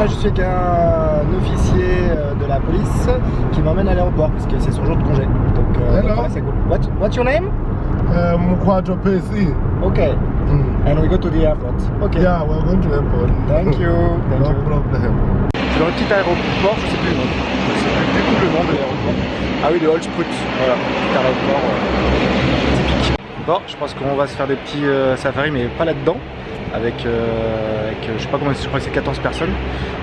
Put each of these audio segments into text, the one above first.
là je suis avec un officier de la police qui m'emmène à l'aéroport parce que c'est son jour de congé. Donc voilà, c'est cool. What's your name? Mukwajo PC. Okay. And we go to the airport. Okay. Yeah, we're going to the airport. Thank you. Thank No you. problem. C'est dans le petit aéroport, je sais plus le nom. Je sais plus du tout le nom de l'aéroport. Ah oui, de Holzput. Voilà, petit aéroport typique. Bon, je pense qu'on va se faire des petits safaris, mais pas là-dedans. Avec je sais pas combien, je crois que c'est 14 personnes.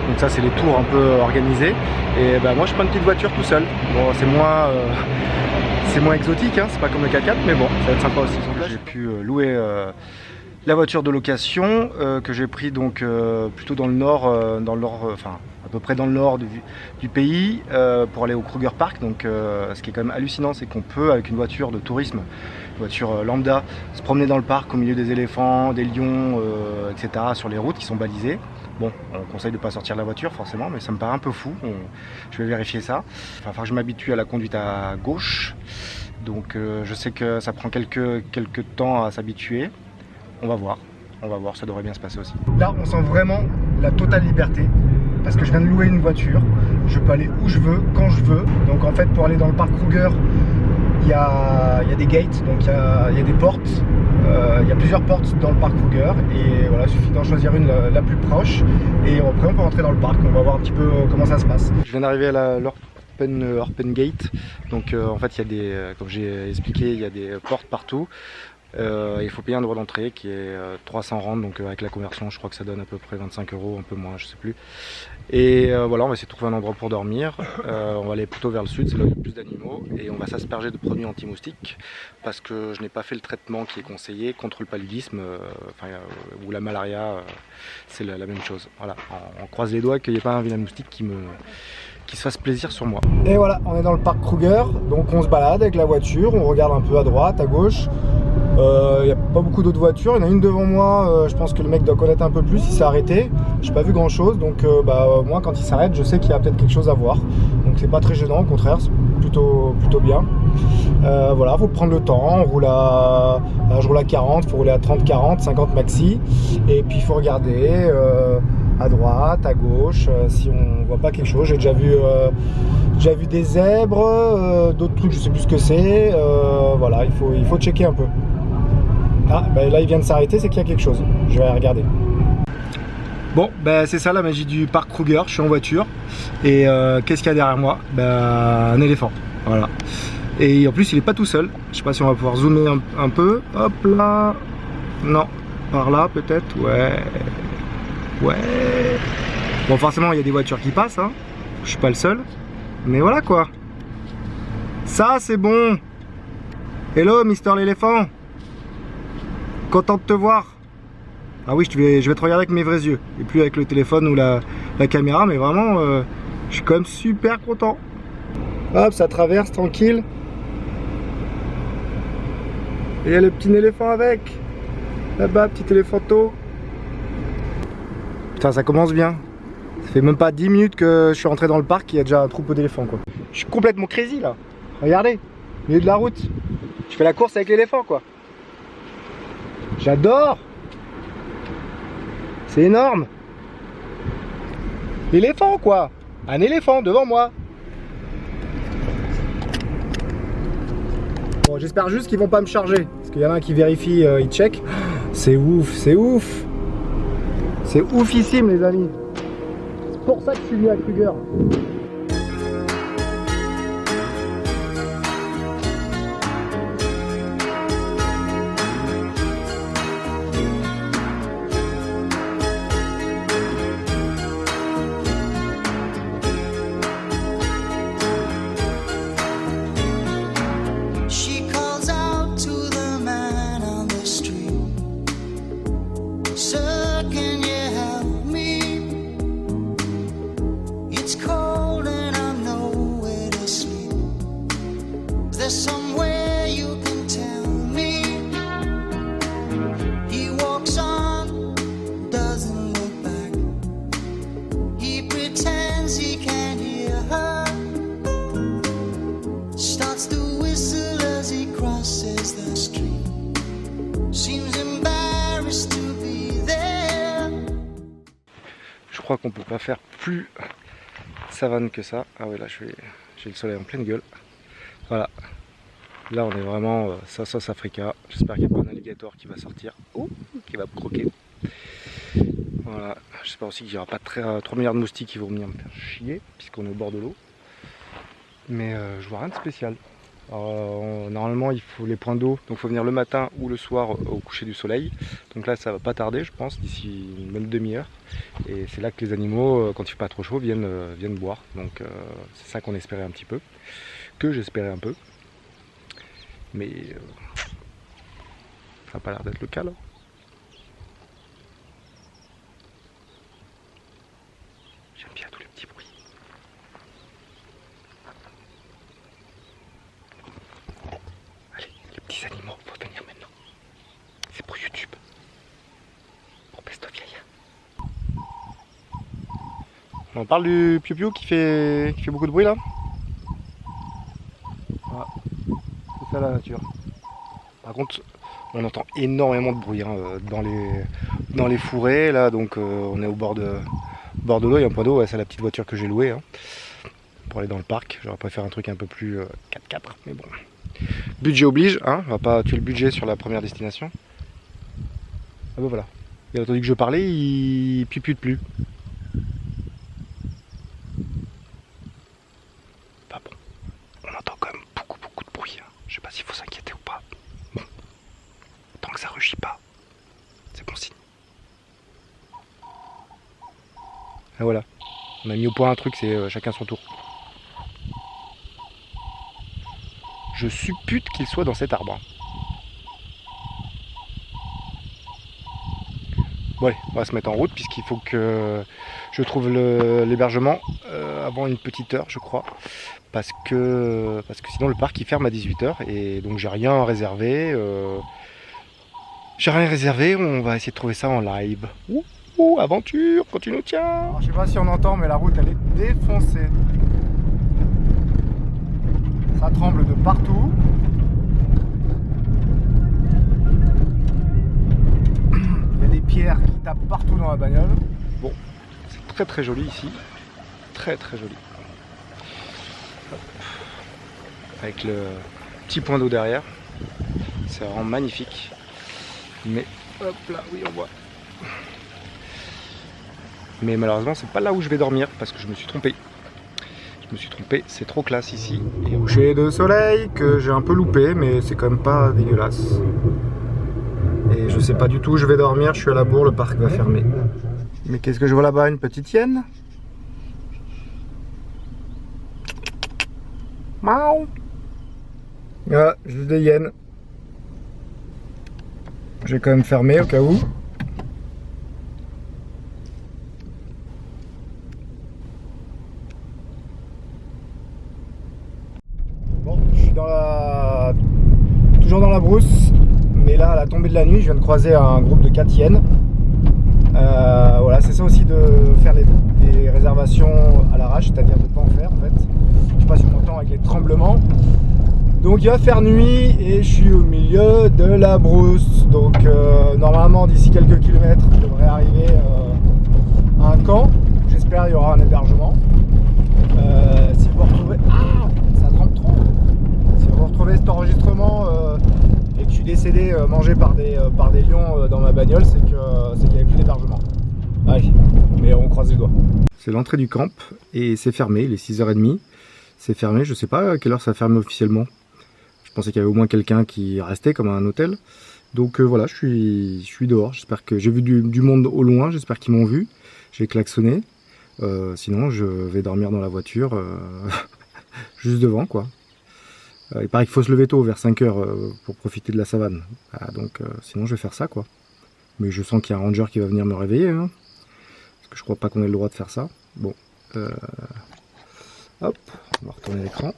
Donc ça, c'est les tours un peu organisés. Et bah, moi, je prends une petite voiture tout seul. Bon, c'est moins exotique, hein, c'est pas comme le K4, mais bon, ça va être sympa aussi. J'ai pu louer la voiture de location que j'ai pris donc plutôt dans le nord, enfin à peu près dans le nord du pays pour aller au Kruger Park. Donc ce qui est quand même hallucinant, c'est qu'on peut avec une voiture de tourisme, une voiture lambda, se promener dans le parc au milieu des éléphants, des lions, etc. sur les routes qui sont balisées. Bon, on conseille de ne pas sortir de la voiture forcément, mais ça me paraît un peu fou. Je vais vérifier ça. Il va falloir que je m'habitue à la conduite à gauche. Donc je sais que ça prend quelques temps à s'habituer. On va voir, ça devrait bien se passer aussi. Là, on sent vraiment la totale liberté. Parce que je viens de louer une voiture. Je peux aller où je veux, quand je veux. Donc en fait, pour aller dans le parc Kruger, il y a des gates, donc il y a des portes. Il y a plusieurs portes dans le parc Kruger et voilà, il suffit d'en choisir une la plus proche et après on peut rentrer dans le parc. On va voir un petit peu comment ça se passe. Je viens d'arriver à l'Orpen Gate, donc en fait il y a des, comme j'ai expliqué, il y a des portes partout. Il faut payer un droit d'entrée qui est 300 rand, donc avec la conversion je crois que ça donne à peu près 25 €, un peu moins, je sais plus. Et voilà, on va essayer de trouver un endroit pour dormir. On va aller plutôt vers le sud, c'est là où il y a plus d'animaux, et on va s'asperger de produits anti-moustiques parce que je n'ai pas fait le traitement qui est conseillé contre le paludisme ou la malaria, c'est la même chose. Voilà, on croise les doigts qu'il n'y ait pas un vilain moustique qui se fasse plaisir sur moi. Et voilà, on est dans le parc Kruger, donc on se balade avec la voiture, on regarde un peu à droite, à gauche. Il n'y a pas beaucoup d'autres voitures, il y en a une devant moi, je pense que le mec doit connaître un peu plus, il s'est arrêté. J'ai pas vu grand chose, donc moi quand il s'arrête, je sais qu'il y a peut-être quelque chose à voir. Donc c'est pas très gênant, au contraire, c'est plutôt bien. Voilà, faut prendre le temps, je roule à 40, il faut rouler à 30, 40, 50 maxi. Et puis il faut regarder à droite, à gauche, si on voit pas quelque chose. J'ai déjà vu des zèbres, d'autres trucs, je sais plus ce que c'est. Voilà, il faut checker un peu. Ah, là il vient de s'arrêter, c'est qu'il y a quelque chose. Je vais aller regarder. Bon, c'est ça la magie du parc Kruger. Je suis en voiture et qu'est-ce qu'il y a derrière moi? Un éléphant. Voilà. Et en plus il est pas tout seul. Je sais pas si on va pouvoir zoomer un peu. Hop là. Non. Par là peut-être. Ouais. Bon, forcément il y a des voitures qui passent, hein. Je suis pas le seul. Mais voilà quoi. Ça c'est bon. Hello Mister l'éléphant. Content de te voir. Ah oui, je vais te regarder avec mes vrais yeux. Et plus avec le téléphone ou la caméra. Mais vraiment, je suis quand même super content. Hop, ça traverse tranquille. Et il y a le petit éléphant avec. Là-bas, petit éléphanto. Putain, ça commence bien. Ça fait même pas 10 minutes que je suis rentré dans le parc, il y a déjà un troupeau d'éléphants quoi. Je suis complètement crazy là. Regardez, au milieu de la route. Je fais la course avec l'éléphant quoi. J'adore. C'est énorme. L'éléphant quoi. Un éléphant devant moi. Bon, j'espère juste qu'ils vont pas me charger. Parce qu'il y en a un qui vérifie, il check. C'est ouf, c'est ouf. C'est oufissime les amis. C'est pour ça que je suis venu à Kruger. Somewhere you can tell me. He walks on, doesn't look back. He pretends he can't hear her. Starts to whistle as he crosses the street. Seems embarrassed to be there. crois qu'on peut pas faire plus savane que ça. Ah ouais, là j'ai le soleil en pleine gueule. Voilà. Là on est vraiment Sauce Africa. J'espère qu'il n'y a pas un alligator qui va sortir. Ouh, qui va me croquer. Voilà. J'espère aussi qu'il n'y aura pas 3 milliards de moustiques qui vont venir me faire chier, puisqu'on est au bord de l'eau. Mais je vois rien de spécial. Alors, normalement il faut les points d'eau, donc il faut venir le matin ou le soir au coucher du soleil. Donc là ça va pas tarder, je pense, d'ici une bonne demi-heure. Et c'est là que les animaux, quand il fait pas trop chaud, viennent boire. Donc c'est ça qu'on espérait un petit peu, que j'espérais un peu. Mais ça n'a pas l'air d'être le cas là. J'aime bien tous les petits bruits. Allez, les petits animaux, faut venir maintenant. C'est pour YouTube. Pour Best of Yaya. On parle du piou-piou qui fait beaucoup de bruit là. Voilà. C'est ça la nature. Par contre, on entend énormément de bruit hein, dans les fourrés là, donc on est au bord de l'eau. Il y a un point d'eau, ouais, c'est la petite voiture que j'ai louée hein, pour aller dans le parc. J'aurais préféré un truc un peu plus 4x4, mais bon. Budget oblige, hein, on va pas tuer le budget sur la première destination. Ah ben voilà. Il a entendu que je parlais, il piupute plus. Pas bon. On entend quand même beaucoup de bruit. Hein. Je sais pas s'il faut s'inquiéter ou pas. Bon. Tant que ça rugit pas, c'est bon signe. Et voilà. On a mis au point un truc, c'est chacun son tour. Je suppute qu'il soit dans cet arbre. Bon allez, on va se mettre en route puisqu'il faut que je trouve l'hébergement avant une petite heure je crois. Parce que sinon le parc il ferme à 18 h et donc j'ai rien réservé. On va essayer de trouver ça en live. Ouh, aventure, quand tu nous tiens. Alors, je sais pas si on entend mais la route elle est défoncée. Ça tremble de partout. Pierres qui tapent partout dans la bagnole. Bon, c'est très joli ici. Très joli. Hop. Avec le petit point d'eau derrière. C'est vraiment magnifique. Mais hop là, oui on voit. Mais malheureusement c'est pas là où je vais dormir parce que je me suis trompé. C'est trop classe ici. Et coucher de soleil que j'ai un peu loupé, mais c'est quand même pas dégueulasse. Et je sais pas du tout où je vais dormir, je suis à la bourre, le parc va fermer. Mais qu'est-ce que je vois là-bas? Une petite hyène? Miaou! Ah, juste des hyènes. Je vais quand même fermer au cas où. Bon, je suis toujours dans la brousse. Et là, à la tombée de la nuit, je viens de croiser un groupe de 4 hyènes. Voilà, c'est ça aussi de faire les réservations à l'arrache, c'est-à-dire de ne pas en faire en fait. Je sais pas si on entend avec les tremblements. Donc il va faire nuit et je suis au milieu de la brousse. Donc normalement, d'ici quelques kilomètres, je devrais arriver à un camp. J'espère qu'il y aura un hébergement. Si vous retrouvez... Ah, ça tremble trop. Si vous retrouvez cet enregistrement... et que je suis décédé mangé par des lions dans ma bagnole, c'est qu'il n'y avait plus d'hébergement. Allez, mais on croise les doigts. C'est l'entrée du camp et c'est fermé, il est 6 h 30. C'est fermé, je sais pas à quelle heure ça ferme officiellement. Je pensais qu'il y avait au moins quelqu'un qui restait comme un hôtel. Donc voilà, je suis dehors. J'espère que j'ai vu du monde au loin, j'espère qu'ils m'ont vu. J'ai klaxonné. Sinon je vais dormir dans la voiture juste devant quoi. Il paraît qu'il faut se lever tôt, vers 5 h pour profiter de la savane. Donc sinon je vais faire ça quoi. Mais je sens qu'il y a un ranger qui va venir me réveiller. Hein, parce que je crois pas qu'on ait le droit de faire ça. Bon. Hop, on va retourner l'écran.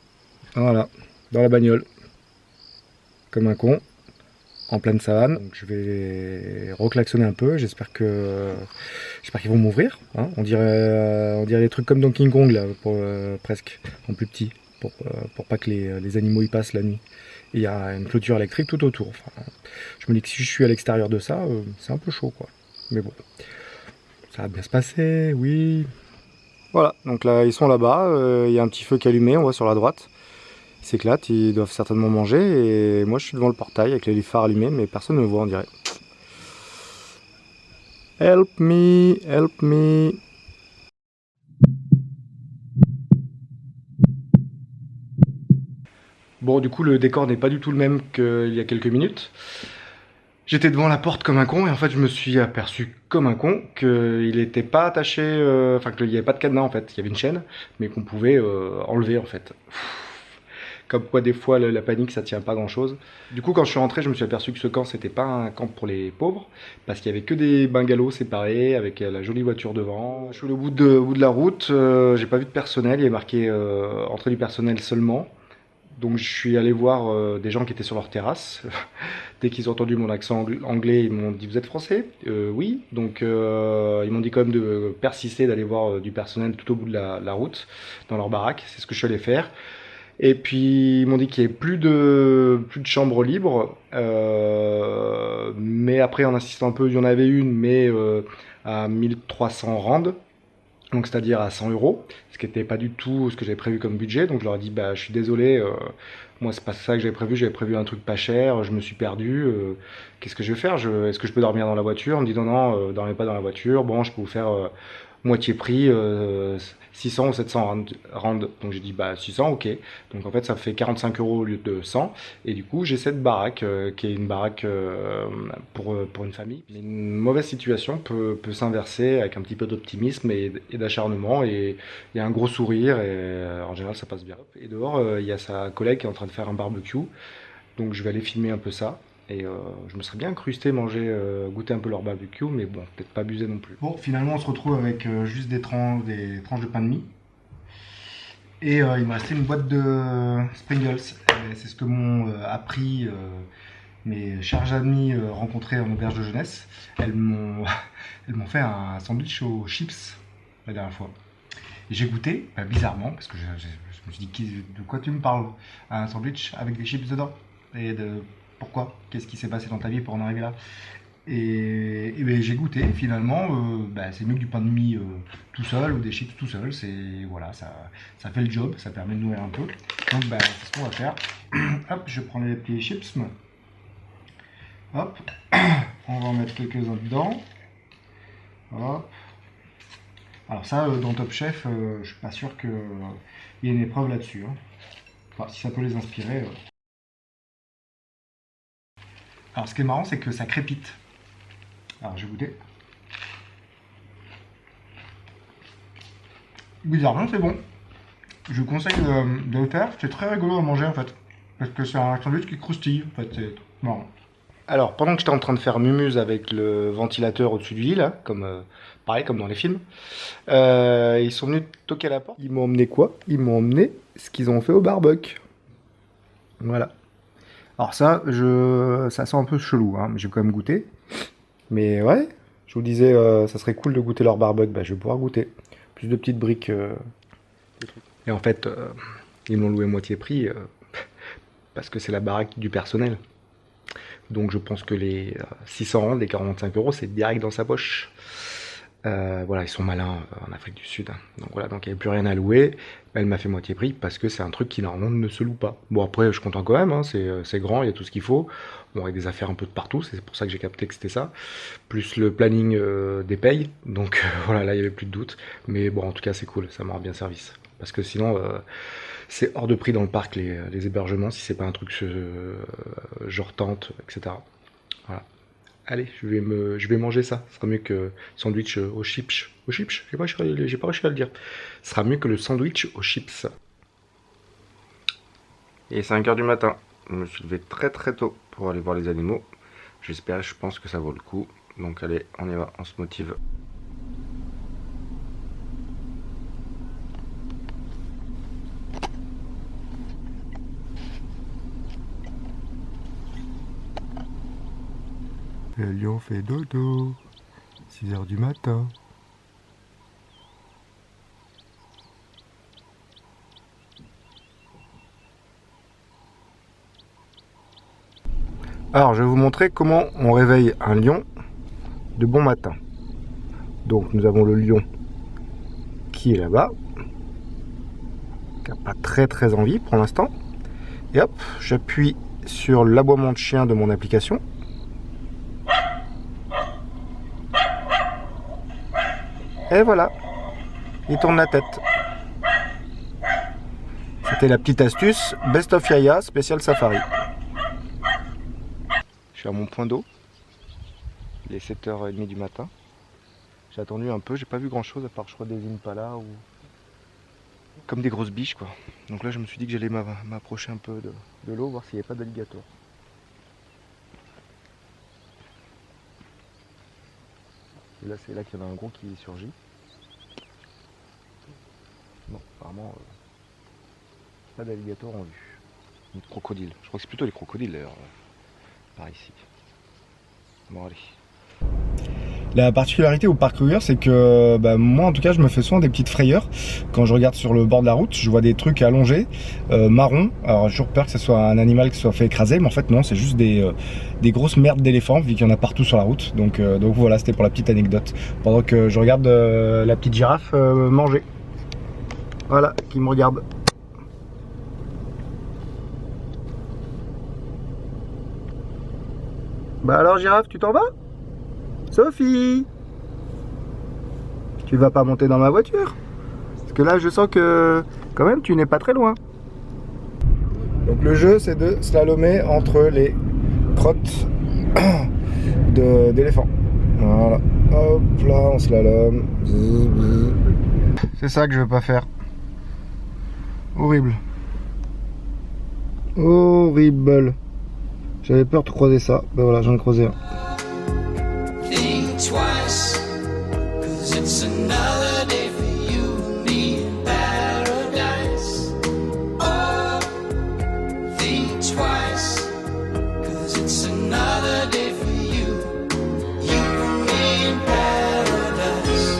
Voilà, dans la bagnole. Comme un con. En pleine savane. Donc je vais reclaxonner un peu. J'espère qu'ils vont m'ouvrir. Hein. On dirait des trucs comme dans King Kong là, presque, en plus petit. Pour pas que les animaux y passent la nuit. Et il y a une clôture électrique tout autour. Enfin, je me dis que si je suis à l'extérieur de ça, c'est un peu chaud quoi. Mais bon. Ça va bien se passer, oui. Voilà, donc là, ils sont là-bas. Il y a un petit feu qui est allumé, on voit sur la droite. Ils s'éclatent, ils doivent certainement manger. Et moi, je suis devant le portail avec les phares allumés, mais personne ne me voit, on dirait. Help me, help me. Bon, du coup, le décor n'est pas du tout le même qu'il y a quelques minutes. J'étais devant la porte comme un con et en fait, je me suis aperçu comme un con qu'il n'était pas attaché, enfin qu'il n'y avait pas de cadenas en fait. Il y avait une chaîne, mais qu'on pouvait enlever en fait. Comme quoi, des fois, la panique, ça tient pas grand-chose. Du coup, quand je suis rentré, je me suis aperçu que ce camp, c'était pas un camp pour les pauvres, parce qu'il y avait que des bungalows séparés, avec la jolie voiture devant. Je suis au bout de la route, j'ai pas vu de personnel, il y avait marqué entrée du personnel seulement. Donc je suis allé voir des gens qui étaient sur leur terrasse. Dès qu'ils ont entendu mon accent anglais, ils m'ont dit vous êtes français? Oui. Donc ils m'ont dit quand même de persister, d'aller voir du personnel tout au bout de la route, dans leur baraque. C'est ce que je suis allé faire. Et puis ils m'ont dit qu'il n'y avait plus de chambres libres. Mais après en insistant un peu, il y en avait une, mais à 1300 rand. Donc c'est-à-dire à 100 euros, ce qui n'était pas du tout ce que j'avais prévu comme budget. Donc je leur ai dit bah je suis désolé, moi c'est pas ça que j'avais prévu un truc pas cher, je me suis perdu, qu'est-ce que je vais faire? Est-ce que je peux dormir dans la voiture? On me dit non, dormez pas dans la voiture, bon je peux vous faire moitié prix, 600 ou 700 rand. Donc j'ai dit bah 600 ok. Donc en fait ça fait 45 euros au lieu de 100. Et du coup j'ai cette baraque qui est une baraque pour une famille. Mais une mauvaise situation peut s'inverser avec un petit peu d'optimisme et d'acharnement. Et il y a un gros sourire et en général ça passe bien. Et dehors il y a sa collègue qui est en train de faire un barbecue. Donc je vais aller filmer un peu ça. Et je me serais bien incrusté, goûter un peu leur barbecue, mais bon, peut-être pas abuser non plus. Bon, finalement, on se retrouve avec juste des tranches de pain de mie. Et il me restait une boîte de Springles. C'est ce que m'ont appris mes chers amis rencontrés en auberge de jeunesse. Elles m'ont fait un sandwich aux chips la dernière fois. Et j'ai goûté, bizarrement, parce que je me suis dit, de quoi tu me parles? Un sandwich avec des chips dedans? Pourquoi? Qu'est-ce qui s'est passé dans ta vie pour en arriver là? Et j'ai goûté, finalement, c'est mieux que du pain de mie tout seul ou des chips tout seul. Voilà, ça fait le job, ça permet de nourrir un peu. Donc c'est ce qu'on va faire. Hop, je prends les petits chips. Hop, on va en mettre quelques-uns dedans. Hop. Alors ça, dans Top Chef, je suis pas sûr qu'il y ait une épreuve là-dessus. Hein. Enfin, si ça peut les inspirer. Alors ce qui est marrant, c'est que ça crépite. Alors je vais goûter. Bizarrement, c'est bon. Je vous conseille de le faire. C'est très rigolo à manger en fait. Parce que c'est un sandwich qui croustille. En fait, c'est marrant. Alors, pendant que j'étais en train de faire mumuse avec le ventilateur au-dessus du lit, là, pareil comme dans les films, ils sont venus toquer à la porte. Ils m'ont emmené quoi? Ils m'ont emmené ce qu'ils ont fait au barbecue. Voilà. Alors ça sent un peu chelou, hein, mais j'ai quand même goûté. Mais ouais, je vous disais, ça serait cool de goûter leur barbecue, je vais pouvoir goûter. Plus de petites briques. Et en fait, ils m'ont loué moitié prix, parce que c'est la baraque du personnel. Donc je pense que les 600 rand, les 45 euros, c'est direct dans sa poche. Voilà, ils sont malins en Afrique du Sud. Hein. Donc voilà, donc il n'y avait plus rien à louer. Elle m'a fait moitié prix parce que c'est un truc qui normalement ne se loue pas. Bon après, je suis content quand même, hein, c'est grand, il y a tout ce qu'il faut. Bon, avec des affaires un peu de partout, c'est pour ça que j'ai capté que c'était ça. Plus le planning des payes. Donc voilà, là il n'y avait plus de doute. Mais bon, en tout cas c'est cool, ça m'aura bien service. Parce que sinon, c'est hors de prix dans le parc les hébergements, si c'est pas un truc genre tente, etc. Voilà. Allez, je vais manger ça. Ce sera mieux que sandwich aux chips. Aux chips? J'ai pas réussi à le dire. Ce sera mieux que le sandwich aux chips. Et 5 h du matin. Je me suis levé très très tôt pour aller voir les animaux. J'espère, je pense que ça vaut le coup. Donc allez, on y va, on se motive. Le lion fait dodo, 6 h du matin. Alors je vais vous montrer comment on réveille un lion de bon matin. Donc nous avons le lion qui est là-bas, qui n'a pas très envie pour l'instant. Et hop, j'appuie sur l'aboiement de chien de mon application. Et voilà, il tourne la tête. C'était la petite astuce Best of Yaya spécial safari. Je suis à mon point d'eau. Il est 7h30 du matin. J'ai attendu un peu, j'ai pas vu grand chose à part je crois des impalas ou comme des grosses biches quoi. Donc là je me suis dit que j'allais m'approcher un peu de l'eau, voir s'il n'y avait pas d'alligator. Et là c'est là qu'il y en a un gros qui surgit. Non, apparemment pas d'alligator en vue. Ni de crocodile. Je crois que c'est plutôt les crocodiles d'ailleurs par ici. Bon allez. La particularité au parc Kruger, c'est que moi en tout cas je me fais souvent des petites frayeurs quand je regarde sur le bord de la route. Je vois des trucs allongés, marrons. Alors j'ai toujours peur que ce soit un animal qui soit fait écraser, mais en fait non, c'est juste des grosses merdes d'éléphants vu qu'il y en a partout sur la route. Donc voilà, c'était pour la petite anecdote. Pendant que je regarde la petite girafe manger. Voilà, qui me regarde. Bah alors girafe, tu t'en vas ? Sophie, tu vas pas monter dans ma voiture? Parce que là je sens que quand même tu n'es pas très loin. Donc le jeu c'est de slalomer entre les crottes d'éléphant. Voilà, hop là on slalom. C'est ça que je veux pas faire. Horrible. Horrible. J'avais peur de croiser ça. Ben voilà, j'en ai croisé un. Twice, 'cause it's another day for you and me in paradise. Oh, think twice, 'cause it's another day for you and me in paradise.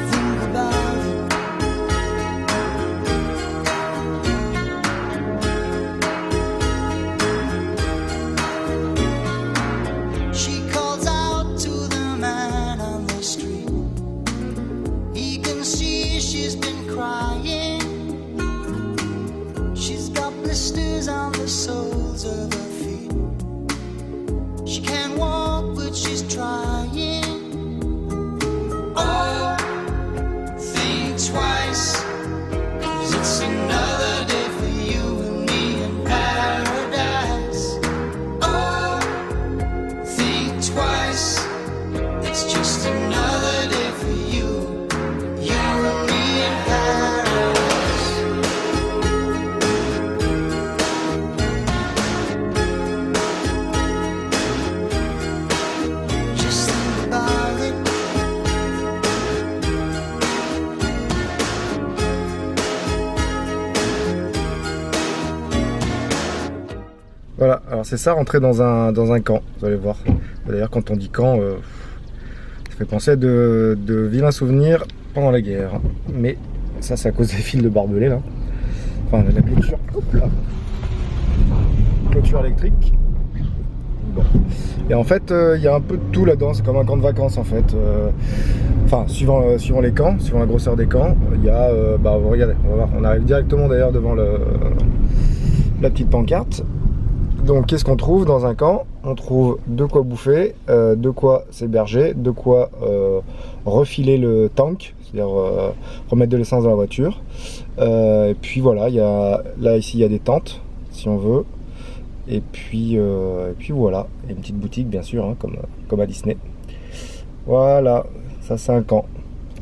Think about it. Voilà, alors c'est ça, rentrer dans un camp, vous allez voir. D'ailleurs quand on dit camp, ça fait penser à de vilains souvenirs pendant la guerre. Mais ça c'est à cause des fils de barbelés là. Enfin la clôture, hop là. Clôture électrique. Bon. Et en fait il y a un peu de tout là-dedans, c'est comme un camp de vacances en fait. Enfin suivant les camps, suivant la grosseur des camps, il y a, regardez, on va voir, on arrive directement d'ailleurs devant la petite pancarte. Donc qu'est-ce qu'on trouve dans un camp? On trouve de quoi bouffer, de quoi s'héberger, de quoi refiler le tank, c'est-à-dire remettre de l'essence dans la voiture. Et puis voilà, là ici il y a des tentes si on veut. Et puis voilà, et une petite boutique bien sûr, hein, comme à Disney. Voilà, ça c'est un camp.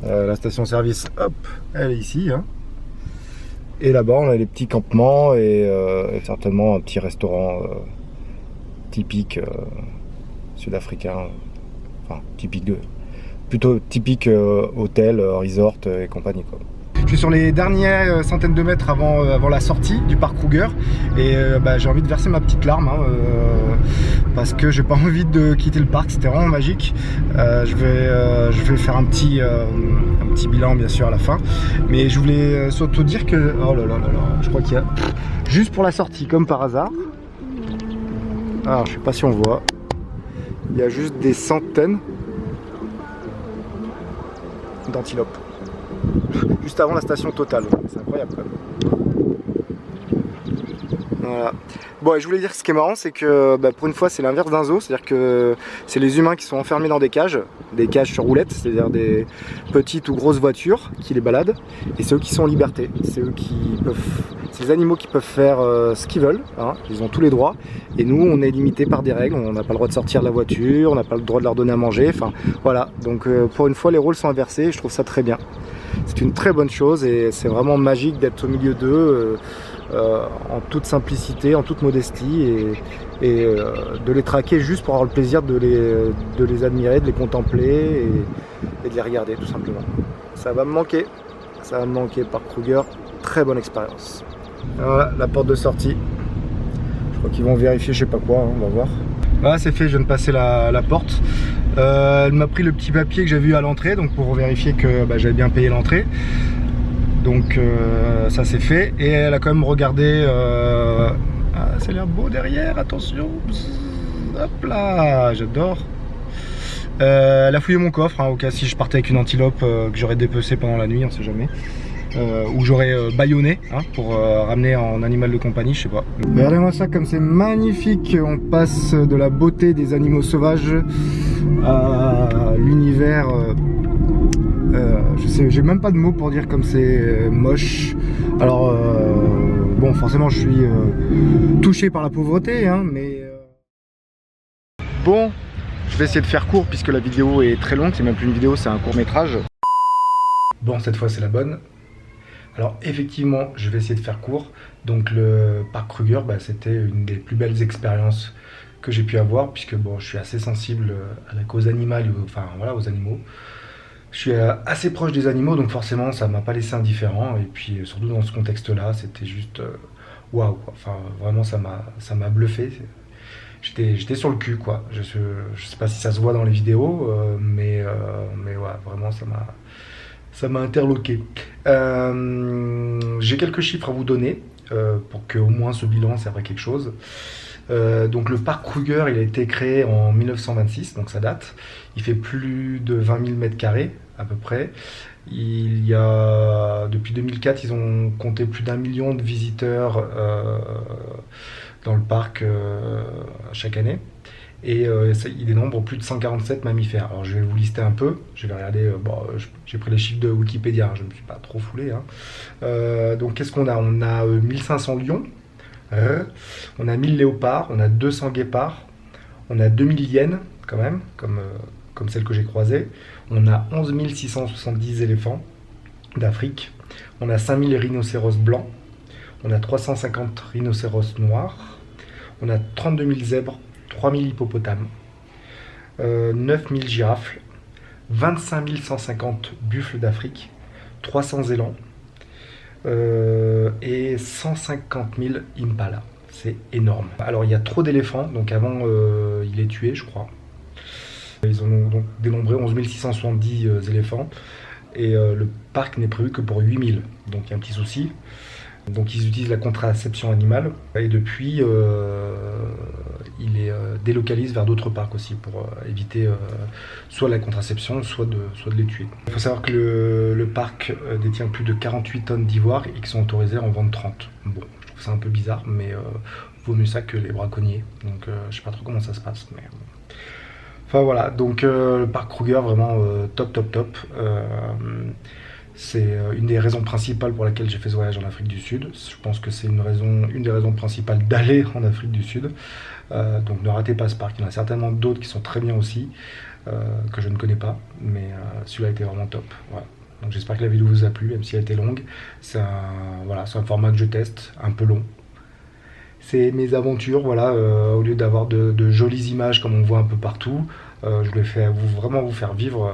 La station-service, hop, elle est ici. Hein. Et là-bas, on a les petits campements et certainement un petit restaurant typique sud-africain. Enfin, plutôt typique hôtel, resort et compagnie. Quoi. suis sur les dernières centaines de mètres avant la sortie du parc Kruger et j'ai envie de verser ma petite larme parce que j'ai pas envie de quitter le parc, c'était vraiment magique. Je vais faire un petit bilan bien sûr à la fin, mais je voulais surtout dire que oh là là là là, je crois qu'il y a juste pour la sortie comme par hasard. Alors je sais pas si on voit, il y a juste des centaines d'antilopes juste avant la station Total, c'est incroyable quand même. Voilà. Bon, et je voulais dire que ce qui est marrant, c'est que pour une fois c'est l'inverse d'un zoo, c'est-à-dire que c'est les humains qui sont enfermés dans des cages sur roulettes, c'est-à-dire des petites ou grosses voitures qui les baladent, et c'est eux qui sont en liberté, c'est les animaux qui peuvent faire ce qu'ils veulent, hein, ils ont tous les droits, et nous on est limité par des règles, on n'a pas le droit de sortir de la voiture, on n'a pas le droit de leur donner à manger, enfin voilà, donc pour une fois les rôles sont inversés, et je trouve ça très bien. C'est une très bonne chose et c'est vraiment magique d'être au milieu d'eux en toute simplicité, en toute modestie et de les traquer juste pour avoir le plaisir de les admirer, de les contempler et de les regarder tout simplement. Ça va me manquer Parc Kruger, très bonne expérience. Voilà la porte de sortie, je crois qu'ils vont vérifier je sais pas quoi, hein, on va voir. Voilà, c'est fait, je viens de passer la porte. Elle m'a pris le petit papier que j'ai vu à l'entrée, donc pour vérifier que j'avais bien payé l'entrée. Donc ça c'est fait. Et elle a quand même regardé. Ça a l'air beau derrière, attention. Hop là, j'adore. Elle a fouillé mon coffre, hein, au cas si je partais avec une antilope que j'aurais dépecé pendant la nuit, on sait jamais. Ou j'aurais bâillonné pour ramener en animal de compagnie, je sais pas. Regardez-moi ça comme c'est magnifique, on passe de la beauté des animaux sauvages à l'univers, je sais, j'ai même pas de mots pour dire comme c'est moche. Alors bon, forcément je suis touché par la pauvreté, hein, mais bon, je vais essayer de faire court puisque la vidéo est très longue, c'est même plus une vidéo, c'est un court métrage. Bon, cette fois c'est la bonne. Alors effectivement, je vais essayer de faire court. Donc le parc Kruger, c'était une des plus belles expériences que j'ai pu avoir, puisque bon, je suis assez sensible à la cause animale, enfin voilà, aux animaux. Je suis assez proche des animaux, donc forcément ça m'a pas laissé indifférent. Et puis surtout dans ce contexte-là, c'était juste waouh. Enfin vraiment ça m'a bluffé. J'étais sur le cul quoi. Je sais pas si ça se voit dans les vidéos, mais ouais, vraiment ça m'a interloqué. J'ai quelques chiffres à vous donner pour que au moins ce bilan serve à quelque chose. Donc le parc Kruger, il a été créé en 1926, donc ça date. Il fait plus de 20 000 m² à peu près. Depuis 2004, ils ont compté plus d'1 million de visiteurs dans le parc chaque année. Et il dénombre plus de 147 mammifères. Alors je vais vous lister un peu, je vais regarder, j'ai pris les chiffres de Wikipédia, je ne me suis pas trop foulé. Donc qu'est-ce qu'on a? On a 1500 lions, on a 1000 léopards, on a 200 guépards, on a 2000 hyènes quand même, comme celle que j'ai croisée. On a 11 670 éléphants d'Afrique, on a 5000 rhinocéros blancs, on a 350 rhinocéros noirs, on a 32 000 zèbres, 3000 hippopotames, 9000 girafes, 25 150 buffles d'Afrique, 300 élans et 150 000 impalas. C'est énorme. Alors il y a trop d'éléphants, donc avant il est tué je crois. Ils ont donc dénombré 11 670 éléphants et le parc n'est prévu que pour 8000, donc il y a un petit souci. Donc ils utilisent la contraception animale et depuis ils les délocalisent vers d'autres parcs aussi pour éviter soit la contraception soit de les tuer. Il faut savoir que le parc détient plus de 48 tonnes d'ivoire et qu'ils sont autorisés à en vendre 30. Bon, je trouve ça un peu bizarre, mais vaut mieux ça que les braconniers. Donc je sais pas trop comment ça se passe. Mais... Enfin voilà, donc le parc Kruger vraiment top. C'est une des raisons principales pour laquelle j'ai fait ce voyage en Afrique du Sud. Je pense que c'est une des raisons principales d'aller en Afrique du Sud. Donc ne ratez pas ce parc. Il y en a certainement d'autres qui sont très bien aussi, que je ne connais pas. Mais celui-là était vraiment top. Voilà. Donc j'espère que la vidéo vous a plu, même si elle était longue. C'est un format que je teste, un peu long. C'est mes aventures, voilà, au lieu d'avoir de jolies images comme on voit un peu partout. Je voulais vraiment vous faire vivre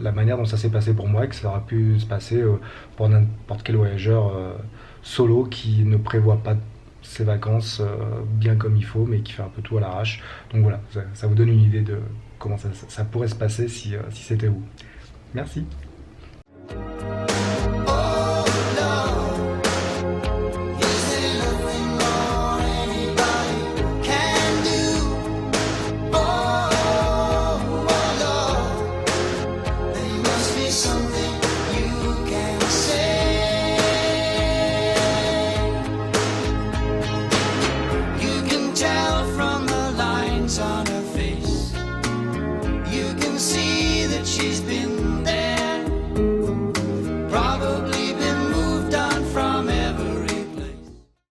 la manière dont ça s'est passé pour moi et que ça aurait pu se passer pour n'importe quel voyageur solo qui ne prévoit pas ses vacances bien comme il faut mais qui fait un peu tout à l'arrache. Donc voilà, ça vous donne une idée de comment ça pourrait se passer si c'était vous. Merci.